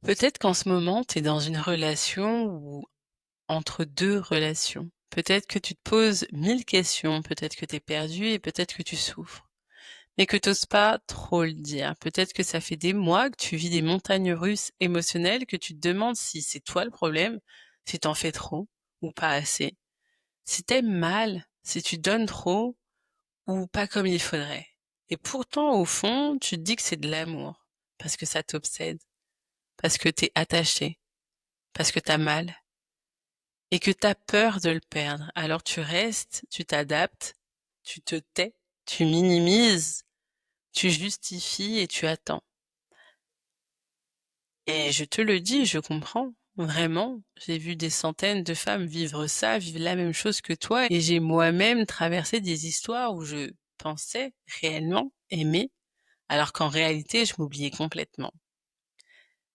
Peut-être qu'en ce moment, tu es dans une relation ou entre 2 relations. Peut-être que tu te poses 1000 questions, peut-être que tu es perdu et peut-être que tu souffres, mais que tu oses pas trop le dire. Peut-être que ça fait des mois que tu vis des montagnes russes émotionnelles, que tu te demandes si c'est toi le problème, si tu en fais trop ou pas assez, si tu aimes mal, si tu donnes trop ou pas comme il faudrait. Et pourtant, au fond, tu te dis que c'est de l'amour, parce que ça t'obsède, parce que tu es attaché, parce que tu as mal et que tu as peur de le perdre. Alors tu restes, tu t'adaptes, tu te tais, tu minimises, tu justifies et tu attends. Et je te le dis, je comprends, vraiment. J'ai vu des centaines de femmes vivre ça, vivre la même chose que toi, et j'ai moi-même traversé des histoires où je pensais réellement aimer, alors qu'en réalité, je m'oubliais complètement.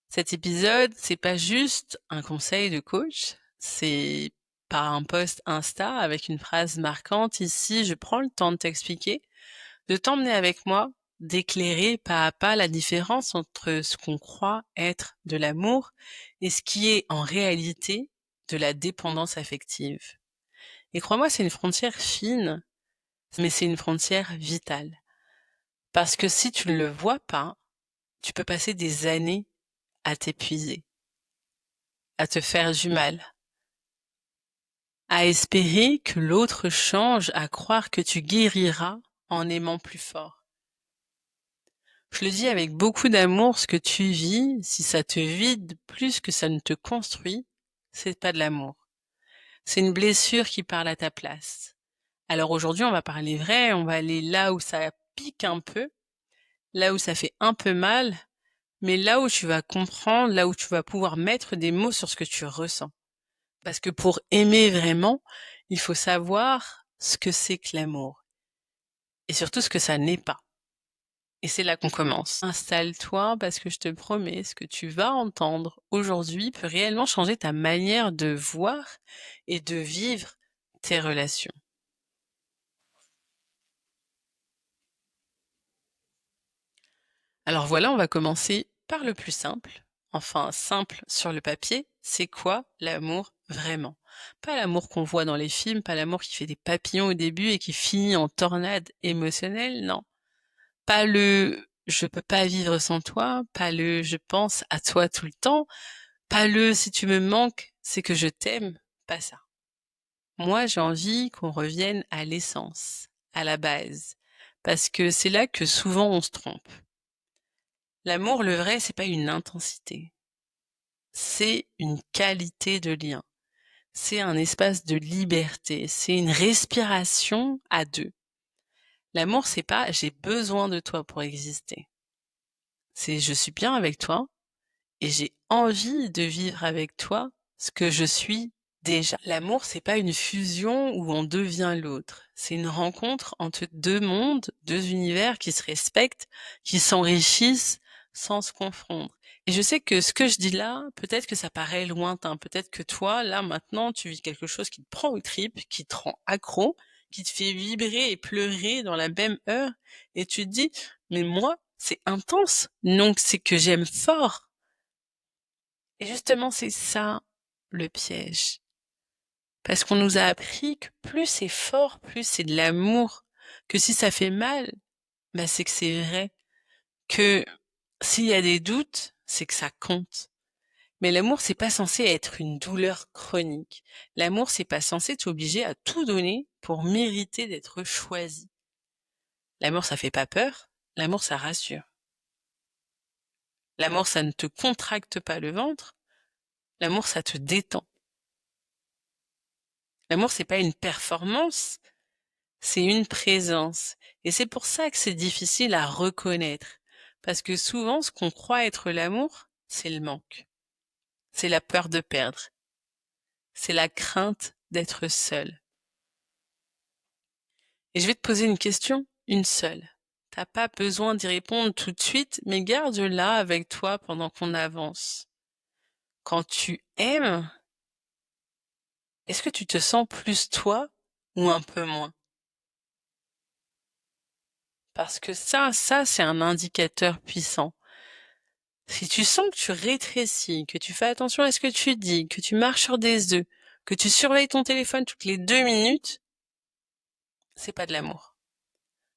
Cet épisode, c'est pas juste un conseil de coach, c'est par un post Insta avec une phrase marquante. Ici, je prends le temps de t'expliquer, de t'emmener avec moi, d'éclairer pas à pas la différence entre ce qu'on croit être de l'amour et ce qui est en réalité de la dépendance affective. Et crois-moi, c'est une frontière fine, mais c'est une frontière vitale. Parce que si tu ne le vois pas, tu peux passer des années à t'épuiser, à te faire du mal, à espérer que l'autre change, à croire que tu guériras en aimant plus fort. Je le dis avec beaucoup d'amour, ce que tu vis, si ça te vide plus que ça ne te construit, c'est pas de l'amour. C'est une blessure qui parle à ta place. Alors aujourd'hui, on va parler vrai, on va aller là où ça pique un peu, là où ça fait un peu mal, mais là où tu vas comprendre, là où tu vas pouvoir mettre des mots sur ce que tu ressens. Parce que pour aimer vraiment, il faut savoir ce que c'est que l'amour et surtout ce que ça n'est pas. Et c'est là qu'on commence. Installe-toi parce que je te promets, ce que tu vas entendre aujourd'hui peut réellement changer ta manière de voir et de vivre tes relations. Alors voilà, on va commencer par le plus simple. Enfin, simple sur le papier, c'est quoi l'amour vraiment? Pas l'amour qu'on voit dans les films, pas l'amour qui fait des papillons au début et qui finit en tornade émotionnelle, non. Pas le je peux pas vivre sans toi, pas le je pense à toi tout le temps, pas le si tu me manques, c'est que je t'aime, pas ça. Moi, j'ai envie qu'on revienne à l'essence, à la base, parce que c'est là que souvent on se trompe. L'amour, le vrai, c'est pas une intensité, c'est une qualité de lien, c'est un espace de liberté, c'est une respiration à deux. L'amour, c'est pas j'ai besoin de toi pour exister. C'est je suis bien avec toi et j'ai envie de vivre avec toi ce que je suis déjà. L'amour, c'est pas une fusion où on devient l'autre. C'est une rencontre entre deux mondes, deux univers qui se respectent, qui s'enrichissent sans se confondre. Et je sais que ce que je dis là, peut-être que ça paraît lointain. Peut-être que toi, là, maintenant, tu vis quelque chose qui te prend aux tripes, qui te rend accro, qui te fait vibrer et pleurer dans la même heure. Et tu te dis, mais moi, c'est intense. Donc, c'est que j'aime fort. Et justement, c'est ça le piège. Parce qu'on nous a appris que plus c'est fort, plus c'est de l'amour. Que si ça fait mal, bah c'est que c'est vrai. Que s'il y a des doutes, c'est que ça compte. Mais l'amour, c'est pas censé être une douleur chronique. L'amour, c'est pas censé t'obliger à tout donner pour mériter d'être choisi. L'amour, ça fait pas peur. L'amour, ça rassure. L'amour, ça ne te contracte pas le ventre. L'amour, ça te détend. L'amour, c'est pas une performance, c'est une présence. Et c'est pour ça que c'est difficile à reconnaître. Parce que souvent, ce qu'on croit être l'amour, c'est le manque. C'est la peur de perdre. C'est la crainte d'être seul. Et je vais te poser une question, une seule. T'as pas besoin d'y répondre tout de suite, mais garde-la avec toi pendant qu'on avance. Quand tu aimes, est-ce que tu te sens plus toi ou un peu moins? Parce que ça, c'est un indicateur puissant. Si tu sens que tu rétrécis, que tu fais attention à ce que tu dis, que tu marches sur des œufs, que tu surveilles ton téléphone toutes les 2 minutes, c'est pas de l'amour.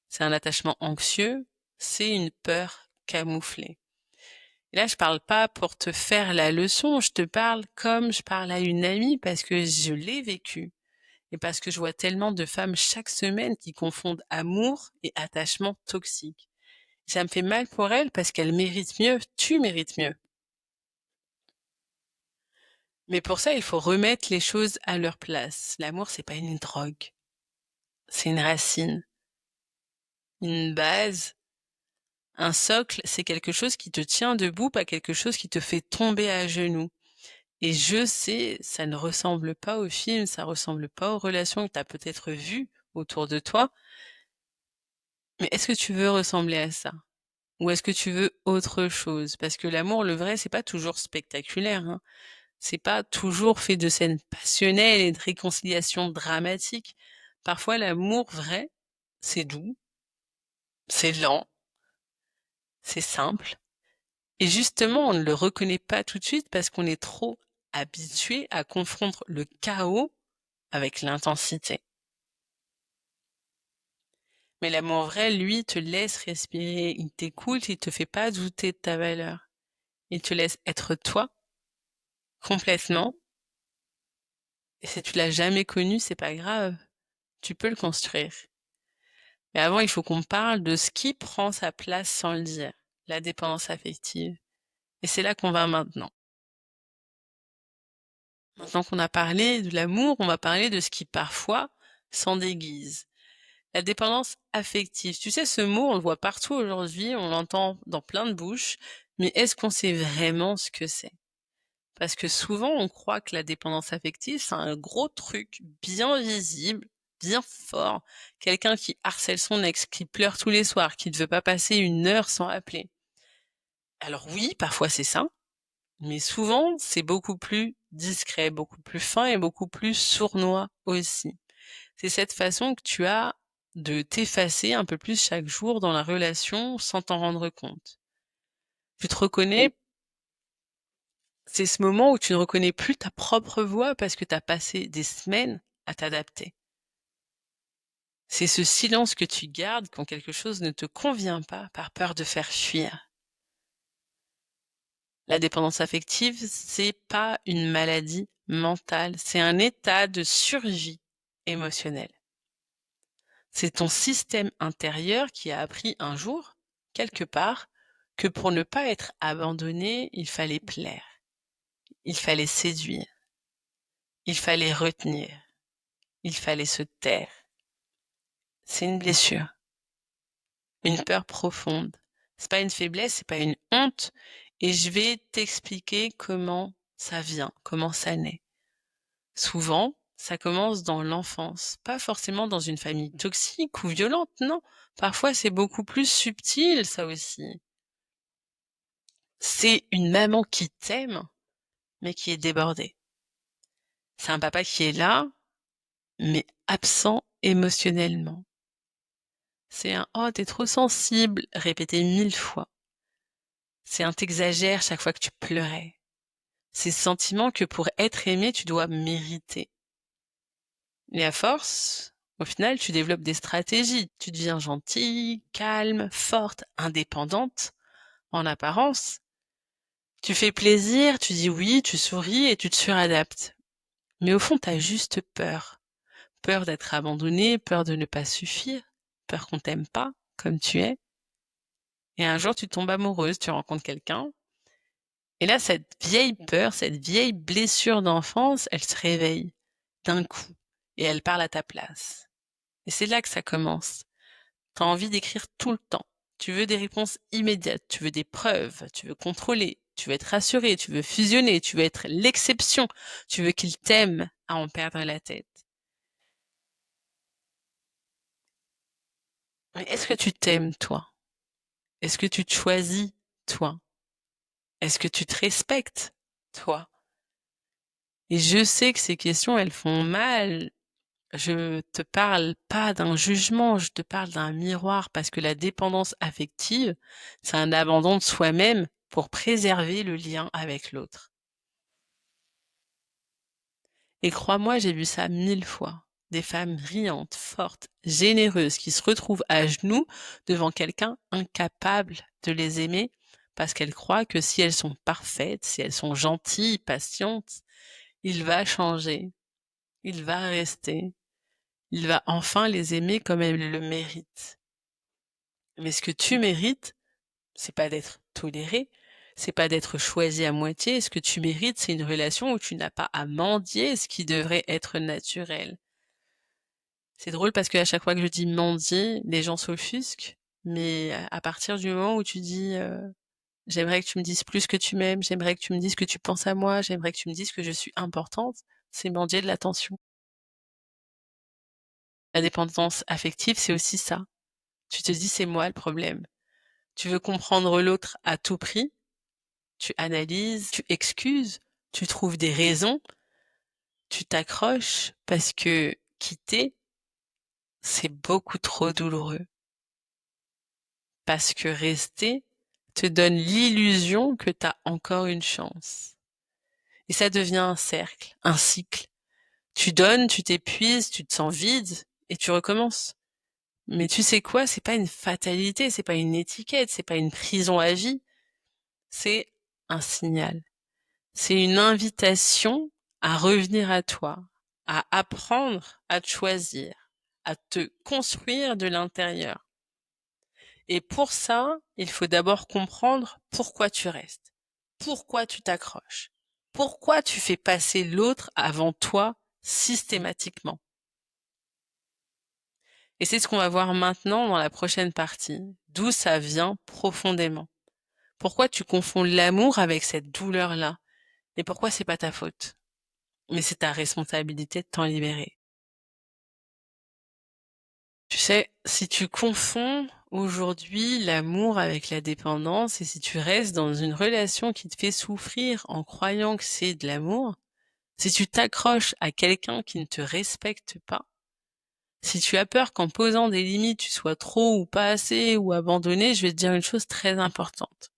C'est un attachement anxieux, c'est une peur camouflée. Et là, je parle pas pour te faire la leçon, je te parle comme je parle à une amie parce que je l'ai vécu et parce que je vois tellement de femmes chaque semaine qui confondent amour et attachement toxique. Ça me fait mal pour elles parce qu'elles méritent mieux, tu mérites mieux. Mais pour ça, il faut remettre les choses à leur place. L'amour, c'est pas une drogue, c'est une racine, une base, un socle, c'est quelque chose qui te tient debout, pas quelque chose qui te fait tomber à genoux. Et je sais, ça ne ressemble pas aux films, ça ressemble pas aux relations que tu as peut-être vues autour de toi, mais est-ce que tu veux ressembler à ça? Ou est-ce que tu veux autre chose? Parce que l'amour, le vrai, c'est pas toujours spectaculaire, hein. C'est pas toujours fait de scènes passionnelles et de réconciliations dramatiques. Parfois, l'amour vrai, c'est doux, c'est lent, c'est simple. Et justement, on ne le reconnaît pas tout de suite parce qu'on est trop habitué à confondre le chaos avec l'intensité. Mais l'amour vrai, lui, te laisse respirer, il t'écoute, il te fait pas douter de ta valeur. Il te laisse être toi, complètement. Et si tu l'as jamais connu, c'est pas grave. Tu peux le construire. Mais avant, il faut qu'on parle de ce qui prend sa place sans le dire. La dépendance affective. Et c'est là qu'on va maintenant. Maintenant qu'on a parlé de l'amour, on va parler de ce qui parfois s'en déguise. La dépendance affective. Tu sais, ce mot, on le voit partout aujourd'hui, on l'entend dans plein de bouches, mais est-ce qu'on sait vraiment ce que c'est? Parce que souvent, on croit que la dépendance affective, c'est un gros truc bien visible, bien fort. Quelqu'un qui harcèle son ex, qui pleure tous les soirs, qui ne veut pas passer une heure sans appeler. Alors oui, parfois c'est ça, mais souvent, c'est beaucoup plus discret, beaucoup plus fin et beaucoup plus sournois aussi. C'est cette façon que tu as de t'effacer un peu plus chaque jour dans la relation sans t'en rendre compte. Tu te reconnais, c'est ce moment où tu ne reconnais plus ta propre voix parce que tu as passé des semaines à t'adapter. C'est ce silence que tu gardes quand quelque chose ne te convient pas par peur de faire fuir. La dépendance affective, c'est pas une maladie mentale, c'est un état de survie émotionnelle. C'est ton système intérieur qui a appris un jour, quelque part, que pour ne pas être abandonné, il fallait plaire, il fallait séduire, il fallait retenir, il fallait se taire. C'est une blessure, une peur profonde. C'est pas une faiblesse, c'est pas une honte, et je vais t'expliquer comment ça vient, comment ça naît. Souvent, ça commence dans l'enfance, pas forcément dans une famille toxique ou violente, non. Parfois, c'est beaucoup plus subtil, ça aussi. C'est une maman qui t'aime, mais qui est débordée. C'est un papa qui est là, mais absent émotionnellement. C'est un «Oh, t'es trop sensible» répété 1000 fois. C'est un «T'exagères chaque fois que tu pleurais». C'est ce sentiment que pour être aimé, tu dois mériter. Et à force, au final, tu développes des stratégies. Tu deviens gentille, calme, forte, indépendante, en apparence. Tu fais plaisir, tu dis oui, tu souris et tu te suradaptes. Mais au fond, t'as juste peur. Peur d'être abandonnée, peur de ne pas suffire, peur qu'on t'aime pas comme tu es. Et un jour, tu tombes amoureuse, tu rencontres quelqu'un. Et là, cette vieille peur, cette vieille blessure d'enfance, elle se réveille d'un coup. Et elle parle à ta place. Et c'est là que ça commence. T'as envie d'écrire tout le temps. Tu veux des réponses immédiates, tu veux des preuves, tu veux contrôler, tu veux être rassuré, tu veux fusionner, tu veux être l'exception, tu veux qu'il t'aime à en perdre la tête. Mais est-ce que tu t'aimes, toi? Est-ce que tu te choisis, toi? Est-ce que tu te respectes, toi? Et je sais que ces questions, elles font mal. Je te parle pas d'un jugement, je te parle d'un miroir parce que la dépendance affective, c'est un abandon de soi-même pour préserver le lien avec l'autre. Et crois-moi, j'ai vu ça 1000 fois. Des femmes brillantes, fortes, généreuses qui se retrouvent à genoux devant quelqu'un incapable de les aimer parce qu'elles croient que si elles sont parfaites, si elles sont gentilles, patientes, il va changer, il va rester, il va enfin les aimer comme elles le méritent. Mais ce que tu mérites, c'est pas d'être toléré, c'est pas d'être choisi à moitié. Ce que tu mérites, c'est une relation où tu n'as pas à mendier ce qui devrait être naturel. C'est drôle parce qu'à chaque fois que je dis mendier, les gens s'offusquent, mais à partir du moment où tu dis j'aimerais que tu me dises plus que tu m'aimes, j'aimerais que tu me dises que tu penses à moi, j'aimerais que tu me dises que je suis importante, c'est mendier de l'attention. La dépendance affective, c'est aussi ça. Tu te dis c'est moi le problème. Tu veux comprendre l'autre à tout prix, tu analyses, tu excuses, tu trouves des raisons, tu t'accroches parce que quitter, c'est beaucoup trop douloureux. Parce que rester te donne l'illusion que tu as encore une chance. Et ça devient un cercle, un cycle. Tu donnes, tu t'épuises, tu te sens vide et tu recommences. Mais tu sais quoi, c'est pas une fatalité, c'est pas une étiquette, c'est pas une prison à vie, c'est un signal. C'est une invitation à revenir à toi, à apprendre à te choisir, à te construire de l'intérieur. Et pour ça, il faut d'abord comprendre pourquoi tu restes, pourquoi tu t'accroches, pourquoi tu fais passer l'autre avant toi systématiquement. Et c'est ce qu'on va voir maintenant dans la prochaine partie, d'où ça vient profondément. Pourquoi tu confonds l'amour avec cette douleur-là, et pourquoi c'est pas ta faute, mais c'est ta responsabilité de t'en libérer. Tu sais, si tu confonds aujourd'hui l'amour avec la dépendance et si tu restes dans une relation qui te fait souffrir en croyant que c'est de l'amour, si tu t'accroches à quelqu'un qui ne te respecte pas, si tu as peur qu'en posant des limites tu sois trop ou pas assez ou abandonné, je vais te dire une chose très importante.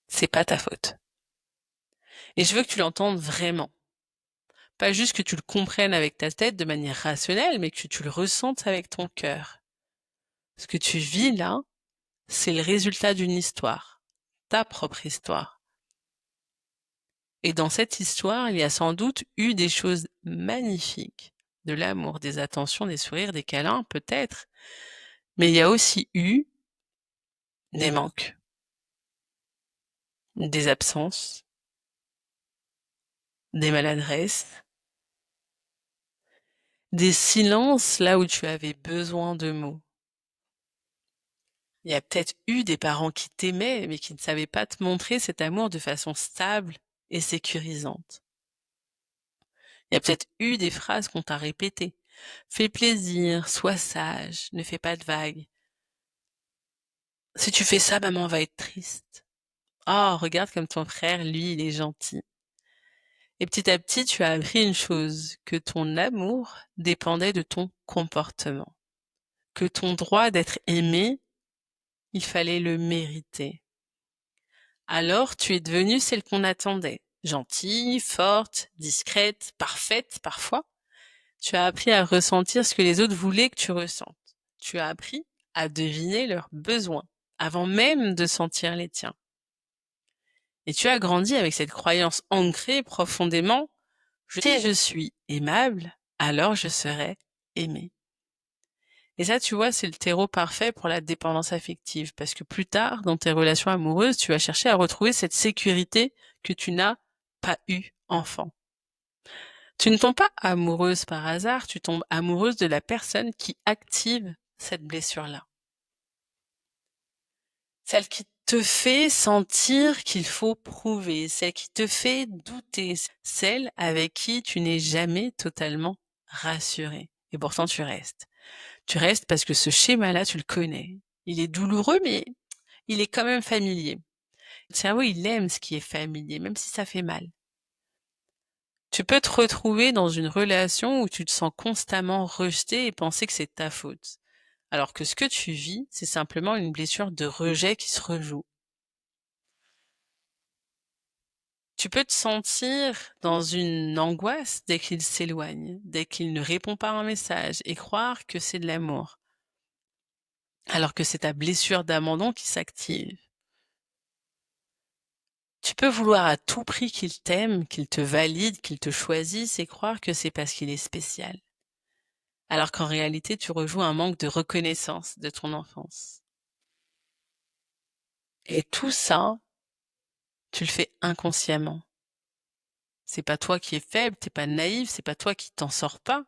C'est pas ta faute. Et je veux que tu l'entendes vraiment. Pas juste que tu le comprennes avec ta tête de manière rationnelle, mais que tu le ressentes avec ton cœur. Ce que tu vis là, c'est le résultat d'une histoire, ta propre histoire. Et dans cette histoire, il y a sans doute eu des choses magnifiques, de l'amour, des attentions, des sourires, des câlins, peut-être, mais il y a aussi eu des manques, des absences, des maladresses, des silences là où tu avais besoin de mots. Il y a peut-être eu des parents qui t'aimaient, mais qui ne savaient pas te montrer cet amour de façon stable et sécurisante. Il y a peut-être eu des phrases qu'on t'a répétées. Fais plaisir, sois sage, ne fais pas de vagues. Si tu fais ça, maman va être triste. Oh, regarde comme ton frère, lui, il est gentil. Et petit à petit, tu as appris une chose, que ton amour dépendait de ton comportement. Que ton droit d'être aimé, il fallait le mériter. Alors tu es devenue celle qu'on attendait. Gentille, forte, discrète, parfaite parfois. Tu as appris à ressentir ce que les autres voulaient que tu ressentes. Tu as appris à deviner leurs besoins, avant même de sentir les tiens. Et tu as grandi avec cette croyance ancrée profondément, si je suis aimable, alors je serai aimé. Et ça, tu vois, c'est le terreau parfait pour la dépendance affective, parce que plus tard, dans tes relations amoureuses, tu vas chercher à retrouver cette sécurité que tu n'as pas eue enfant. Tu ne tombes pas amoureuse par hasard, tu tombes amoureuse de la personne qui active cette blessure-là. Celle qui te fait sentir qu'il faut prouver, celle qui te fait douter, celle avec qui tu n'es jamais totalement rassuré. Et pourtant tu restes. Tu restes parce que ce schéma-là, tu le connais. Il est douloureux, mais il est quand même familier. Le cerveau, il aime ce qui est familier, même si ça fait mal. Tu peux te retrouver dans une relation où tu te sens constamment rejeté et penser que c'est ta faute. alors que ce que tu vis, c'est simplement une blessure de rejet qui se rejoue. Tu peux te sentir dans une angoisse dès qu'il s'éloigne, dès qu'il ne répond pas à un message et croire que c'est de l'amour, alors que c'est ta blessure d'abandon qui s'active. Tu peux vouloir à tout prix qu'il t'aime, qu'il te valide, qu'il te choisisse et croire que c'est parce qu'il est spécial, alors qu'en réalité tu rejoues un manque de reconnaissance de ton enfance. Et tout ça, tu le fais inconsciemment. C'est pas toi qui es faible, t'es pas naïf, c'est pas toi qui t'en sors pas.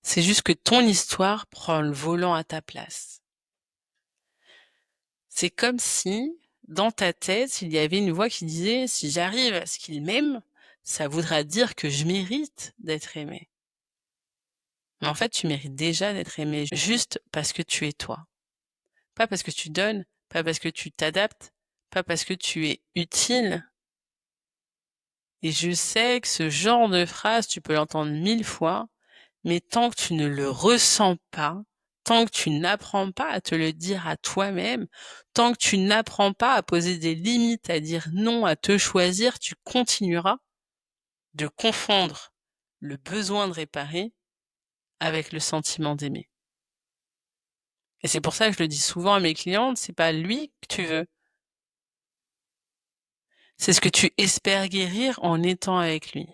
C'est juste que ton histoire prend le volant à ta place. C'est comme si, dans ta tête, il y avait une voix qui disait: «Si j'arrive à ce qu'il m'aime, ça voudra dire que je mérite d'être aimé». Mais en fait, tu mérites déjà d'être aimé juste parce que tu es toi. Pas parce que tu donnes, pas parce que tu t'adaptes, pas parce que tu es utile. Et je sais que ce genre de phrase, tu peux l'entendre 1000 fois, mais tant que tu ne le ressens pas, tant que tu n'apprends pas à te le dire à toi-même, tant que tu n'apprends pas à poser des limites, à dire non, à te choisir, tu continueras de confondre le besoin de réparer avec le sentiment d'aimer. Et c'est pour ça que je le dis souvent à mes clientes, c'est pas lui que tu veux, c'est ce que tu espères guérir en étant avec lui.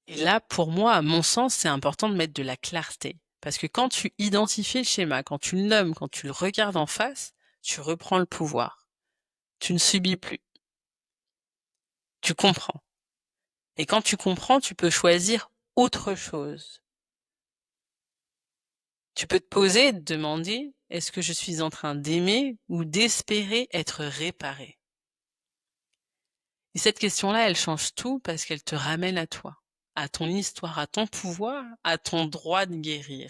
Et là, pour moi, à mon sens, c'est important de mettre de la clarté. Parce que quand tu identifies le schéma, quand tu le nommes, quand tu le regardes en face, tu reprends le pouvoir. Tu ne subis plus. Tu comprends. Et quand tu comprends, tu peux choisir autre chose. Tu peux te poser et te demander, est-ce que je suis en train d'aimer ou d'espérer être réparé? Et cette question-là, elle change tout parce qu'elle te ramène à toi, à ton histoire, à ton pouvoir, à ton droit de guérir.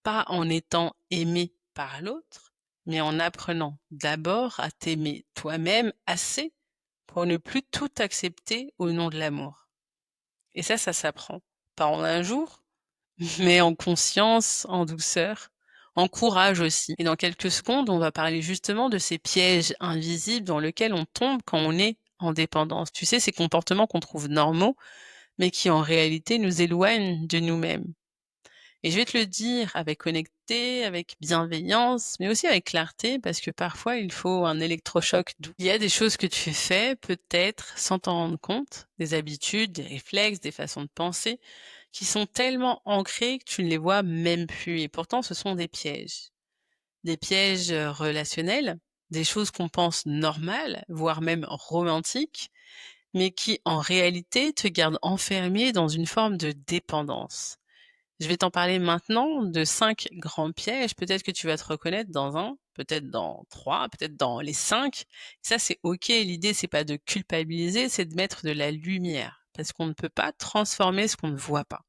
Pas en étant aimé par l'autre, mais en apprenant d'abord à t'aimer toi-même assez pour ne plus tout accepter au nom de l'amour. Et ça s'apprend. Pas en un jour, mais en conscience, en douceur, en courage aussi. Et dans quelques secondes, on va parler justement de ces pièges invisibles dans lesquels on tombe quand on est en dépendance. Tu sais, ces comportements qu'on trouve normaux, mais qui en réalité nous éloignent de nous-mêmes. Et je vais te le dire avec honnêteté, avec bienveillance, mais aussi avec clarté, parce que parfois il faut un électrochoc doux. Il y a des choses que tu fais, peut-être sans t'en rendre compte, des habitudes, des réflexes, des façons de penser, qui sont tellement ancrées que tu ne les vois même plus. Et pourtant, ce sont des pièges. Des pièges relationnels, des choses qu'on pense normales, voire même romantiques, mais qui en réalité te gardent enfermé dans une forme de dépendance. Je vais t'en parler maintenant de 5 grands pièges. Peut-être que tu vas te reconnaître dans un, peut-être dans 3, peut-être dans les 5. Ça, c'est OK. L'idée, c'est pas de culpabiliser, c'est de mettre de la lumière. Parce qu'on ne peut pas transformer ce qu'on ne voit pas.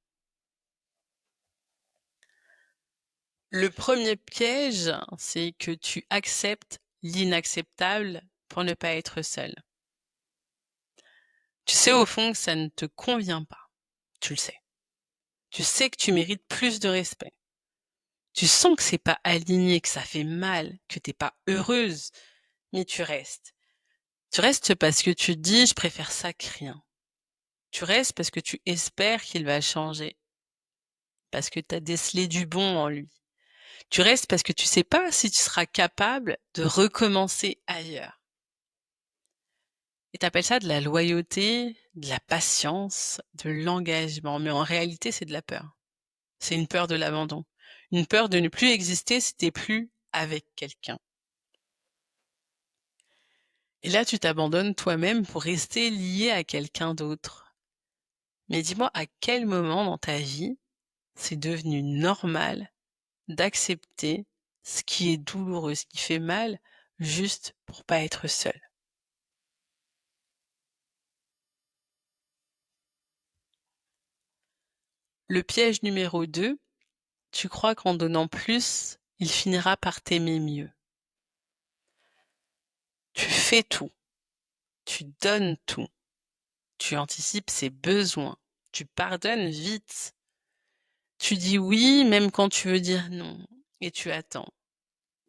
Le premier piège, c'est que tu acceptes l'inacceptable pour ne pas être seul. Tu sais au fond que ça ne te convient pas. Tu le sais. Tu sais que tu mérites plus de respect. Tu sens que c'est pas aligné, que ça fait mal, que t'es pas heureuse, mais tu restes. Tu restes parce que tu te dis: «Je préfère ça que rien». Tu restes parce que tu espères qu'il va changer, parce que tu as décelé du bon en lui. Tu restes parce que tu sais pas si tu seras capable de recommencer ailleurs. Et tu appelles ça de la loyauté, de la patience, de l'engagement, mais en réalité, c'est de la peur. C'est une peur de l'abandon, une peur de ne plus exister si tu plus avec quelqu'un. Et là, tu t'abandonnes toi-même pour rester lié à quelqu'un d'autre. Mais dis-moi, à quel moment dans ta vie c'est devenu normal d'accepter ce qui est douloureux, ce qui fait mal, juste pour pas être seul? Le piège numéro 2, tu crois qu'en donnant plus, il finira par t'aimer mieux. Tu fais tout, tu donnes tout, tu anticipes ses besoins, tu pardonnes vite, Tu dis oui même quand tu veux dire non et tu attends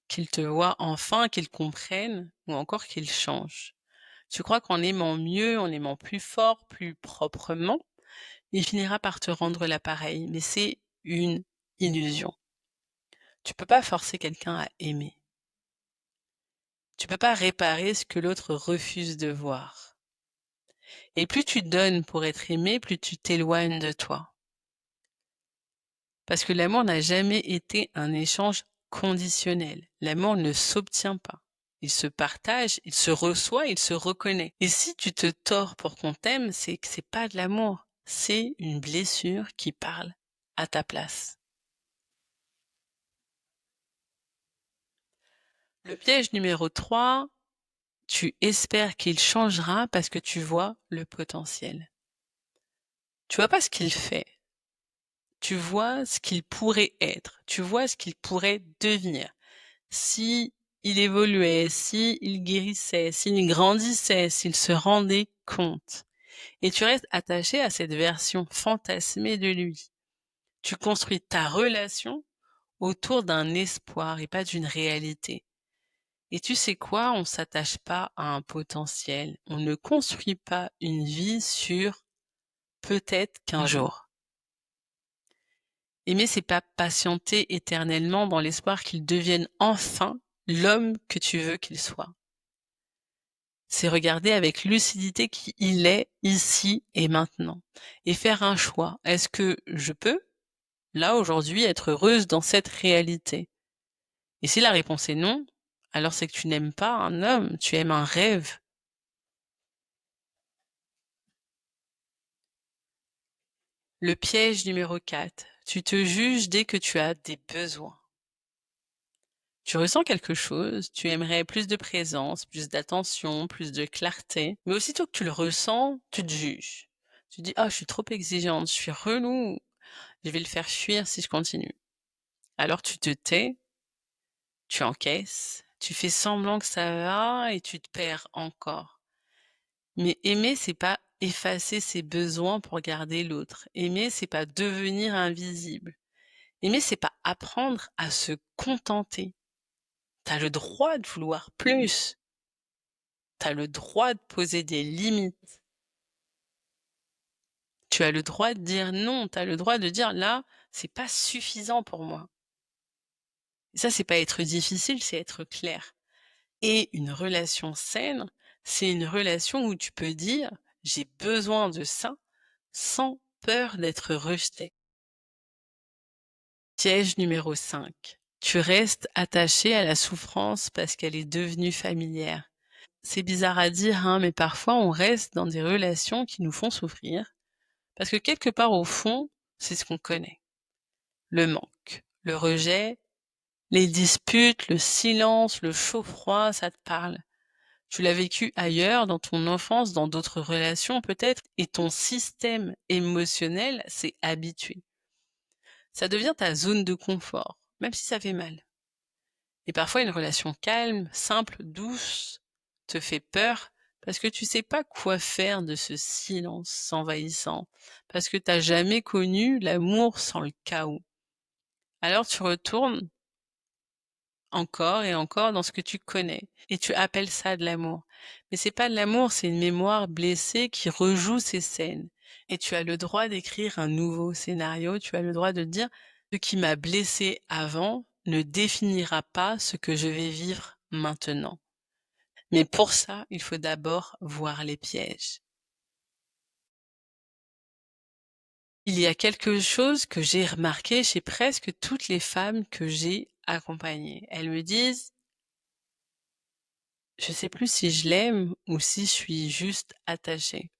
qu'il te voie enfin, qu'il comprenne ou encore qu'il change. Tu crois qu'en aimant mieux, en aimant plus fort, plus proprement, il finira par te rendre l'appareil, mais c'est une illusion. Tu peux pas forcer quelqu'un à aimer. Tu peux pas réparer ce que l'autre refuse de voir. Et plus tu donnes pour être aimé, plus tu t'éloignes de toi. Parce que l'amour n'a jamais été un échange conditionnel. L'amour ne s'obtient pas. Il se partage, il se reçoit, il se reconnaît. Et si tu te tords pour qu'on t'aime, c'est que c'est pas de l'amour. C'est une blessure qui parle à ta place. Le piège numéro 3, tu espères qu'il changera parce que tu vois le potentiel. Tu vois pas ce qu'il fait. Tu vois ce qu'il pourrait être. Tu vois ce qu'il pourrait devenir. Si il évoluait, si il guérissait, s'il grandissait, s'il se rendait compte. Et tu restes attaché à cette version fantasmée de lui. Tu construis ta relation autour d'un espoir et pas d'une réalité. Et tu sais quoi? On s'attache pas à un potentiel. On ne construit pas une vie sur peut-être qu'un jour. Aimer, c'est pas patienter éternellement dans l'espoir qu'il devienne enfin l'homme que tu veux qu'il soit. C'est regarder avec lucidité qui il est ici et maintenant et faire un choix. Est-ce que je peux, là, aujourd'hui, être heureuse dans cette réalité? Et si la réponse est non, alors c'est que tu n'aimes pas un homme, tu aimes un rêve. Le piège numéro 4. Tu te juges dès que tu as des besoins. Tu ressens quelque chose, tu aimerais plus de présence, plus d'attention, plus de clarté, mais aussitôt que tu le ressens, tu te juges. Tu dis: «Ah, je suis trop exigeante, je suis relou, je vais le faire fuir si je continue». Alors tu te tais, tu encaisses, tu fais semblant que ça va et tu te perds encore. Mais aimer, c'est pas effacer ses besoins pour garder l'autre. Aimer, c'est pas devenir invisible. Aimer, c'est pas apprendre à se contenter. T'as le droit de vouloir plus. T'as le droit de poser des limites. Tu as le droit de dire non. T'as le droit de dire là, c'est pas suffisant pour moi. Et ça, c'est pas être difficile, c'est être clair. Et une relation saine, c'est une relation où tu peux dire j'ai besoin de ça sans peur d'être rejeté. Piège numéro 5. Tu restes attaché à la souffrance parce qu'elle est devenue familière. C'est bizarre à dire, hein, mais parfois on reste dans des relations qui nous font souffrir parce que quelque part au fond, c'est ce qu'on connaît. Le manque, le rejet, les disputes, le silence, le chaud-froid, ça te parle. Tu l'as vécu ailleurs, dans ton enfance, dans d'autres relations peut-être, et ton système émotionnel s'est habitué. Ça devient ta zone de confort, même si ça fait mal. Et parfois une relation calme, simple, douce, te fait peur parce que tu sais pas quoi faire de ce silence envahissant, parce que t'as jamais connu l'amour sans le chaos. Alors tu retournes encore et encore dans ce que tu connais et tu appelles ça de l'amour. Mais c'est pas de l'amour, c'est une mémoire blessée qui rejoue ces scènes. Et tu as le droit d'écrire un nouveau scénario, tu as le droit de dire ce qui m'a blessé avant ne définira pas ce que je vais vivre maintenant. Mais pour ça, il faut d'abord voir les pièges. Il y a quelque chose que j'ai remarqué chez presque toutes les femmes que j'ai accompagnées. Elles me disent: «Je sais plus si je l'aime ou si je suis juste attachée.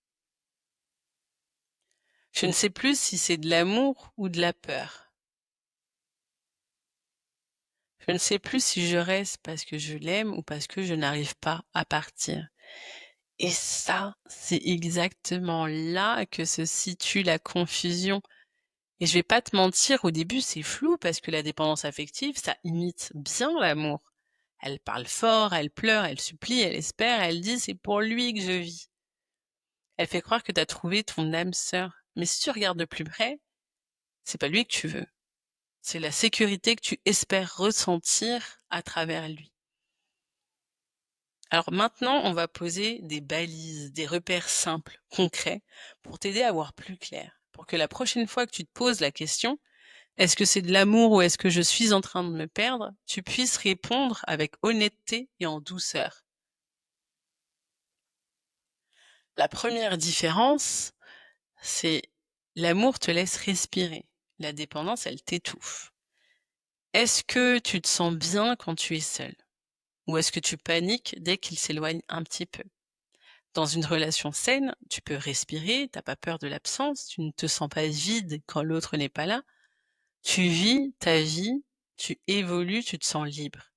Je ne sais plus si c'est de l'amour ou de la peur. Je ne sais plus si je reste parce que je l'aime ou parce que je n'arrive pas à partir». Et ça, c'est exactement là que se situe la confusion. Et je vais pas te mentir, au début, c'est flou parce que la dépendance affective, ça imite bien l'amour. Elle parle fort, elle pleure, elle supplie, elle espère, elle dit c'est pour lui que je vis. Elle fait croire que tu as trouvé ton âme sœur. Mais si tu regardes de plus près, C'est pas lui que tu veux. C'est la sécurité que tu espères ressentir à travers lui. Alors maintenant, on va poser des balises, des repères simples, concrets, pour t'aider à voir plus clair. Pour que la prochaine fois que tu te poses la question, est-ce que c'est de l'amour ou est-ce que je suis en train de me perdre, tu puisses répondre avec honnêteté et en douceur. La première différence, c'est l'amour te laisse respirer. La dépendance, elle t'étouffe. Est-ce que tu te sens bien quand tu es seul? Ou est-ce que tu paniques dès qu'il s'éloigne un petit peu? Dans une relation saine, tu peux respirer, t'as pas peur de l'absence, tu ne te sens pas vide quand l'autre n'est pas là. Tu vis ta vie, tu évolues, tu te sens libre.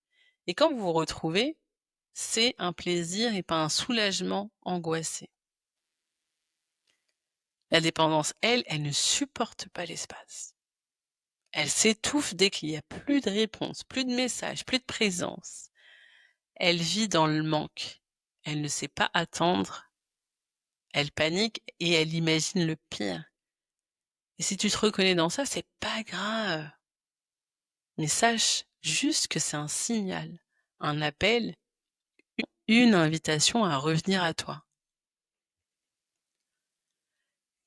Et quand vous vous retrouvez, c'est un plaisir et pas un soulagement angoissé. La dépendance, elle ne supporte pas l'espace. Elle s'étouffe dès qu'il y a plus de réponses, plus de messages, plus de présence. Elle vit dans le manque. Elle ne sait pas attendre. Elle panique et elle imagine le pire. Et si tu te reconnais dans ça, c'est pas grave. Mais sache juste que c'est un signal, un appel, une invitation à revenir à toi.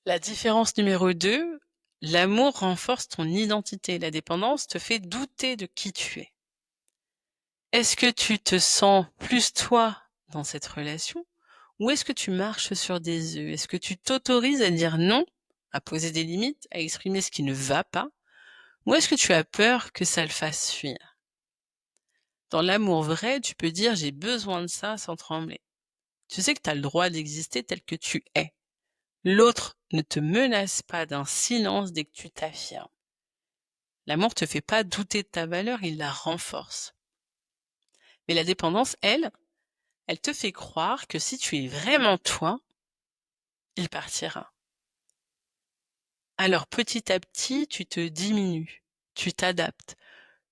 La différence numéro 2, l'amour renforce ton identité. La dépendance te fait douter de qui tu es. Est-ce que tu te sens plus toi dans cette relation ou est-ce que tu marches sur des œufs? Est-ce que tu t'autorises à dire non, à poser des limites, à exprimer ce qui ne va pas? Ou est-ce que tu as peur que ça le fasse fuir? Dans l'amour vrai, tu peux dire j'ai besoin de ça sans trembler. Tu sais que tu as le droit d'exister tel que tu es. L'autre ne te menace pas d'un silence dès que tu t'affirmes. L'amour te fait pas douter de ta valeur, il la renforce. Mais la dépendance, elle te fait croire que si tu es vraiment toi, il partira. Alors petit à petit, tu te diminues, tu t'adaptes,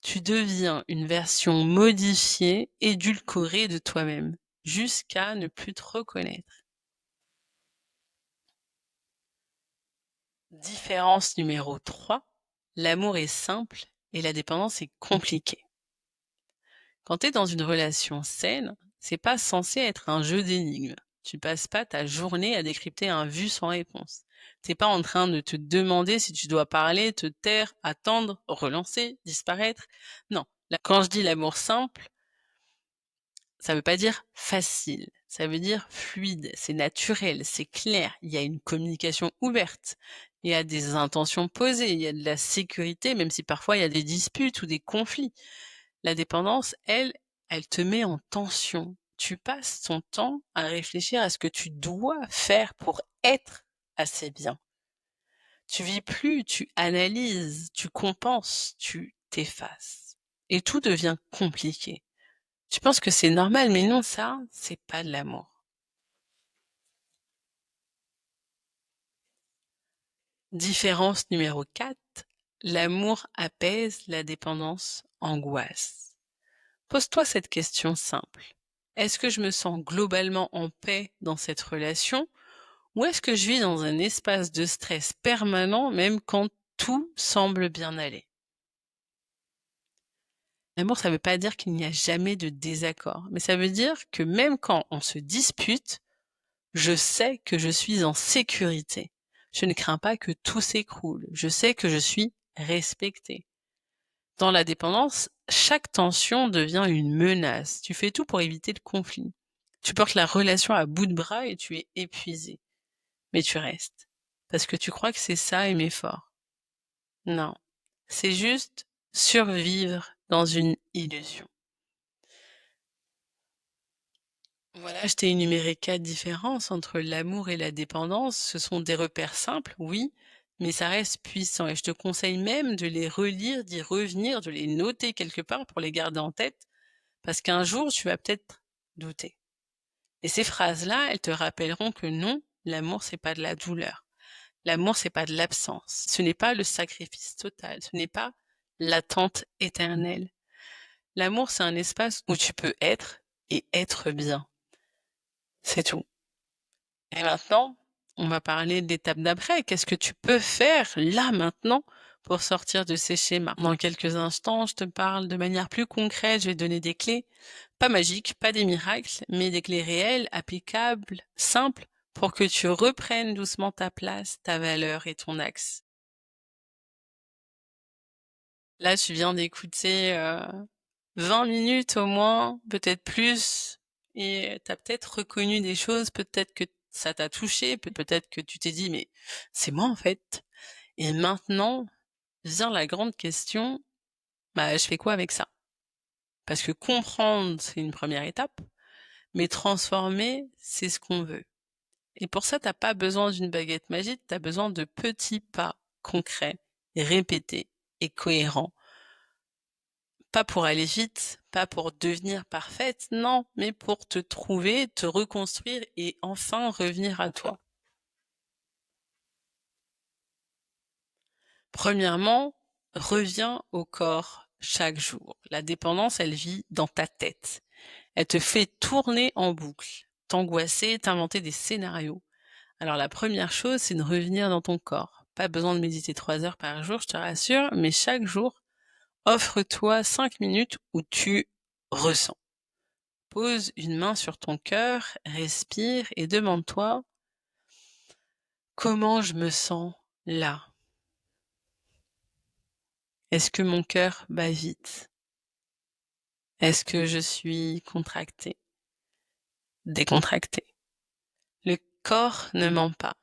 tu deviens une version modifiée, édulcorée de toi-même, jusqu'à ne plus te reconnaître. Différence numéro 3, l'amour est simple et la dépendance est compliquée. Quand tu es dans une relation saine, c'est pas censé être un jeu d'énigmes. Tu passes pas ta journée à décrypter un vu sans réponse. T'es pas en train de te demander si tu dois parler, te taire, attendre, relancer, disparaître. Non. Là, quand je dis l'amour simple, ça veut pas dire facile. Ça veut dire fluide, c'est naturel, c'est clair. Il y a une communication ouverte. Il y a des intentions posées. Il y a de la sécurité, même si parfois il y a des disputes ou des conflits. La dépendance, elle te met en tension. Tu passes ton temps à réfléchir à ce que tu dois faire pour être assez bien. Tu vis plus, tu analyses, tu compenses, tu t'effaces. Et tout devient compliqué. Tu penses que c'est normal, mais non, ça, c'est pas de l'amour. Différence numéro 4, l'amour apaise, la dépendance angoisse. Pose-toi cette question simple. Est-ce que je me sens globalement en paix dans cette relation ou est-ce que je vis dans un espace de stress permanent même quand tout semble bien aller? L'amour, ça ne veut pas dire qu'il n'y a jamais de désaccord, mais ça veut dire que même quand on se dispute, je sais que je suis en sécurité. Je ne crains pas que tout s'écroule. Je sais que je suis respectée. Dans la dépendance, chaque tension devient une menace. Tu fais tout pour éviter le conflit. Tu portes la relation à bout de bras et tu es épuisé. Mais tu restes. Parce que tu crois que c'est ça aimer fort. Non. C'est juste survivre dans une illusion. Voilà, je t'ai énuméré 4 différences entre l'amour et la dépendance. Ce sont des repères simples, oui, mais ça reste puissant et je te conseille même de les relire, d'y revenir, de les noter quelque part pour les garder en tête, parce qu'un jour, tu vas peut-être douter. Et ces phrases-là, elles te rappelleront que non, l'amour, c'est pas de la douleur. L'amour, c'est pas de l'absence. Ce n'est pas le sacrifice total. Ce n'est pas l'attente éternelle. L'amour, c'est un espace où tu peux être et être bien. C'est tout. Et maintenant, on va parler de l'étape d'après. Qu'est-ce que tu peux faire là maintenant pour sortir de ces schémas. Dans quelques instants, je te parle de manière plus concrète, je vais te donner des clés, pas magiques, pas des miracles, mais des clés réelles, applicables, simples, pour que tu reprennes doucement ta place, ta valeur et ton axe. Là, tu viens d'écouter 20 minutes au moins, peut-être plus, et tu as peut-être reconnu des choses, peut-être que ça t'a touché, peut-être que tu t'es dit: «Mais c'est moi en fait». Et maintenant vient la grande question, bah, je fais quoi avec ça? Parce que comprendre, c'est une première étape, mais transformer, c'est ce qu'on veut. Et pour ça, t'as pas besoin d'une baguette magique, tu as besoin de petits pas concrets, répétés et cohérents. Pas pour aller vite, pas pour devenir parfaite, non, mais pour te trouver, te reconstruire et enfin revenir à toi. Premièrement, reviens au corps chaque jour. La dépendance, elle vit dans ta tête. Elle te fait tourner en boucle, t'angoisser, t'inventer des scénarios. Alors la première chose, c'est de revenir dans ton corps. Pas besoin de méditer 3 heures par jour, je te rassure, mais chaque jour, offre-toi 5 minutes où tu ressens. Pose une main sur ton cœur, respire et demande-toi comment je me sens là. Est-ce que mon cœur bat vite? Est-ce que je suis contractée? Décontractée? Le corps ne ment pas.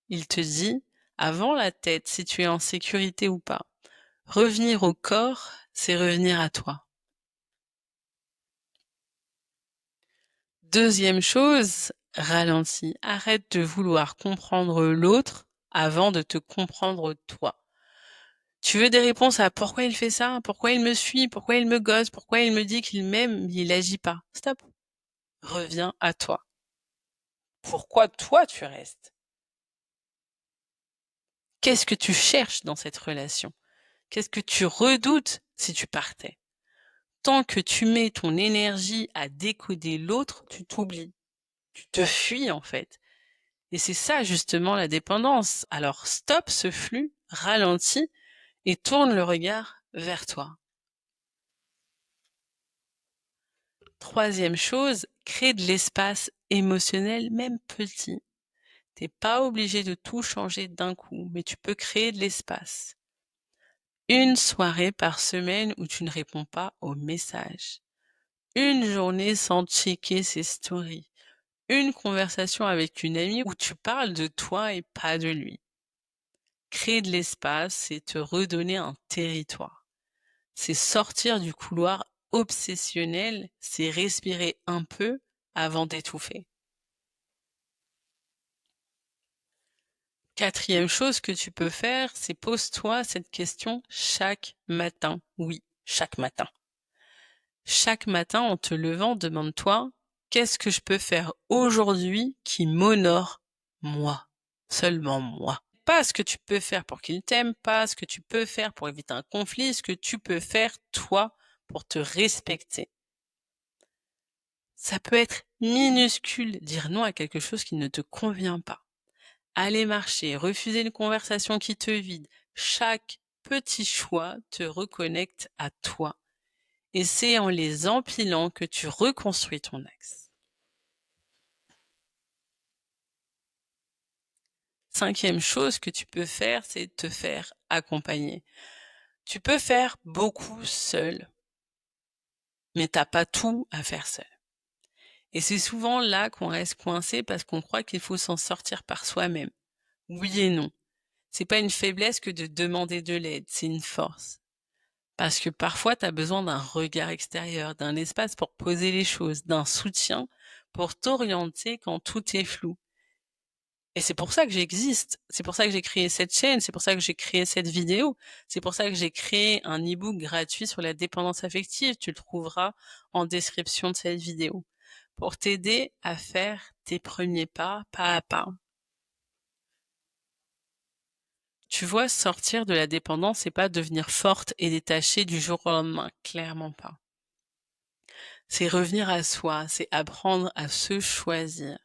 Il te dit, avant la tête, si tu es en sécurité ou pas. Revenir au corps, c'est revenir à toi. Deuxième chose, ralentis. Arrête de vouloir comprendre l'autre avant de te comprendre toi. Tu veux des réponses à pourquoi il fait ça, pourquoi il me suit, pourquoi il me gosse, pourquoi il me dit qu'il m'aime, mais il agit pas. Stop. Reviens à toi. Pourquoi toi tu restes? Qu'est-ce que tu cherches dans cette relation? Qu'est-ce que tu redoutes si tu partais? Tant que tu mets ton énergie à décoder l'autre, tu t'oublies. Tu te fuis en fait. Et c'est ça justement la dépendance. Alors stop ce flux, ralentis et tourne le regard vers toi. Troisième chose, crée de l'espace émotionnel, même petit. T'es pas obligé de tout changer d'un coup, mais tu peux créer de l'espace. Une soirée par semaine où tu ne réponds pas aux messages. Une journée sans checker ses stories. Une conversation avec une amie où tu parles de toi et pas de lui. Créer de l'espace, c'est te redonner un territoire. C'est sortir du couloir obsessionnel, c'est respirer un peu avant d'étouffer. Quatrième chose que tu peux faire, c'est pose-toi cette question chaque matin. Oui, chaque matin. Chaque matin, en te levant, demande-toi, qu'est-ce que je peux faire aujourd'hui qui m'honore moi, seulement moi. Pas ce que tu peux faire pour qu'il t'aime, pas ce que tu peux faire pour éviter un conflit, ce que tu peux faire toi pour te respecter. Ça peut être minuscule, dire non à quelque chose qui ne te convient pas. Aller marcher, refuser une conversation qui te vide, chaque petit choix te reconnecte à toi. Et c'est en les empilant que tu reconstruis ton axe. Cinquième chose que tu peux faire, c'est te faire accompagner. Tu peux faire beaucoup seul, mais t'as pas tout à faire seul. Et c'est souvent là qu'on reste coincé parce qu'on croit qu'il faut s'en sortir par soi-même. Oui et non. C'est pas une faiblesse que de demander de l'aide, c'est une force. Parce que parfois, tu as besoin d'un regard extérieur, d'un espace pour poser les choses, d'un soutien pour t'orienter quand tout est flou. Et c'est pour ça que j'existe. C'est pour ça que j'ai créé cette chaîne. C'est pour ça que j'ai créé cette vidéo. C'est pour ça que j'ai créé un e-book gratuit sur la dépendance affective. Tu le trouveras en description de cette vidéo. Pour t'aider à faire tes premiers pas à pas. Tu vois, sortir de la dépendance, c'est pas devenir forte et détachée du jour au lendemain. Clairement pas. C'est revenir à soi, c'est apprendre à se choisir.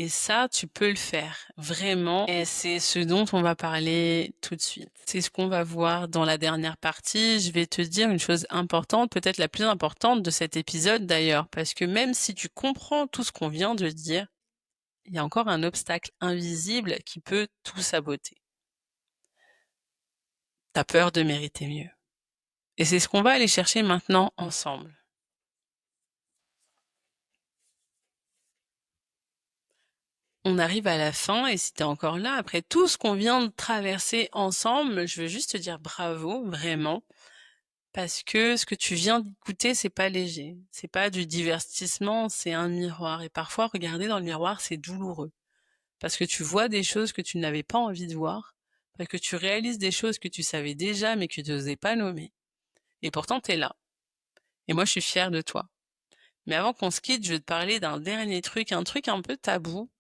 Et ça, tu peux le faire, vraiment, et c'est ce dont on va parler tout de suite. C'est ce qu'on va voir dans la dernière partie. Je vais te dire une chose importante, peut-être la plus importante de cet épisode d'ailleurs, parce que même si tu comprends tout ce qu'on vient de dire, il y a encore un obstacle invisible qui peut tout saboter. T'as peur de mériter mieux. Et c'est ce qu'on va aller chercher maintenant ensemble. On arrive à la fin et si t'es encore là, après tout ce qu'on vient de traverser ensemble, je veux juste te dire bravo, vraiment, parce que ce que tu viens d'écouter, c'est pas léger. C'est pas du divertissement, c'est un miroir. Et parfois, regarder dans le miroir, c'est douloureux. Parce que tu vois des choses que tu n'avais pas envie de voir, parce que tu réalises des choses que tu savais déjà mais que tu n'osais pas nommer. Et pourtant, t'es là. Et moi, je suis fière de toi. Mais avant qu'on se quitte, je veux te parler d'un dernier truc, un truc un peu tabou.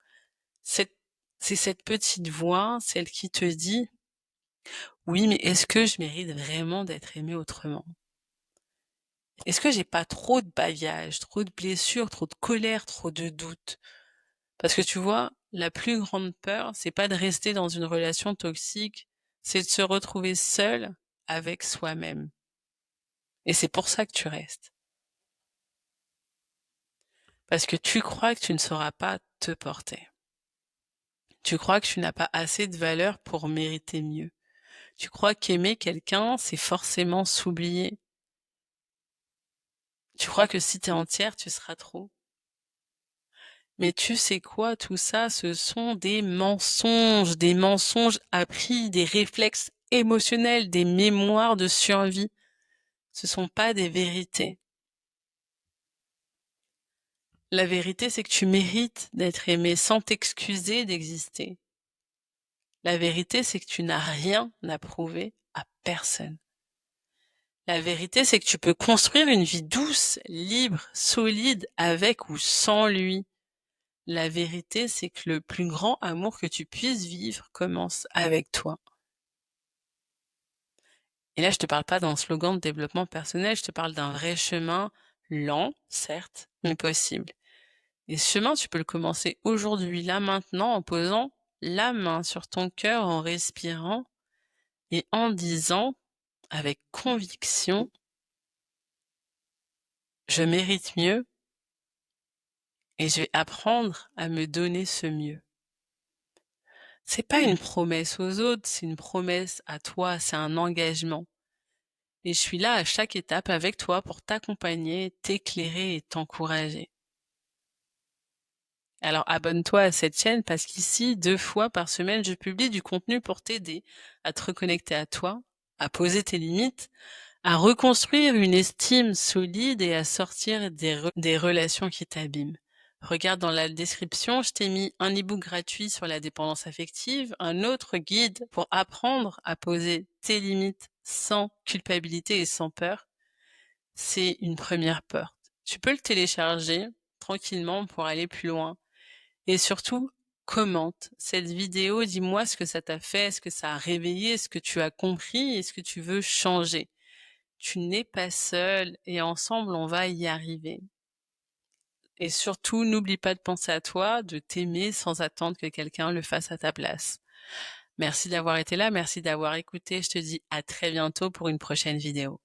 C'est cette petite voix, celle qui te dit: «Oui, mais est-ce que je mérite vraiment d'être aimée autrement? Est-ce que j'ai pas trop de bagages, trop de blessures, trop de colère, trop de doutes?» Parce que tu vois, la plus grande peur, c'est pas de rester dans une relation toxique, c'est de se retrouver seul avec soi-même. Et c'est pour ça que tu restes. Parce que tu crois que tu ne sauras pas te porter. Tu crois que tu n'as pas assez de valeur pour mériter mieux. Tu crois qu'aimer quelqu'un, c'est forcément s'oublier. Tu crois que si t'es entière, tu seras trop. Mais tu sais quoi, tout ça, ce sont des mensonges appris, des réflexes émotionnels, des mémoires de survie. Ce sont pas des vérités. La vérité, c'est que tu mérites d'être aimé sans t'excuser d'exister. La vérité, c'est que tu n'as rien à prouver à personne. La vérité, c'est que tu peux construire une vie douce, libre, solide, avec ou sans lui. La vérité, c'est que le plus grand amour que tu puisses vivre commence avec toi. Et là, je te parle pas d'un slogan de développement personnel, je te parle d'un vrai chemin, lent, certes, mais possible. Et ce chemin, tu peux le commencer aujourd'hui, là, maintenant, en posant la main sur ton cœur, en respirant et en disant avec conviction: je mérite mieux et je vais apprendre à me donner ce mieux. C'est pas une promesse aux autres, c'est une promesse à toi, c'est un engagement. Et je suis là à chaque étape avec toi pour t'accompagner, t'éclairer et t'encourager. Alors abonne-toi à cette chaîne parce qu'ici, 2 fois par semaine, je publie du contenu pour t'aider à te reconnecter à toi, à poser tes limites, à reconstruire une estime solide et à sortir des relations qui t'abîment. Regarde dans la description, je t'ai mis un e-book gratuit sur la dépendance affective, un autre guide pour apprendre à poser tes limites sans culpabilité et sans peur. C'est une première porte. Tu peux le télécharger tranquillement pour aller plus loin. Et surtout, commente cette vidéo, dis-moi ce que ça t'a fait, ce que ça a réveillé, ce que tu as compris et ce que tu veux changer. Tu n'es pas seul et ensemble on va y arriver. Et surtout, n'oublie pas de penser à toi, de t'aimer sans attendre que quelqu'un le fasse à ta place. Merci d'avoir été là, merci d'avoir écouté. Je te dis à très bientôt pour une prochaine vidéo.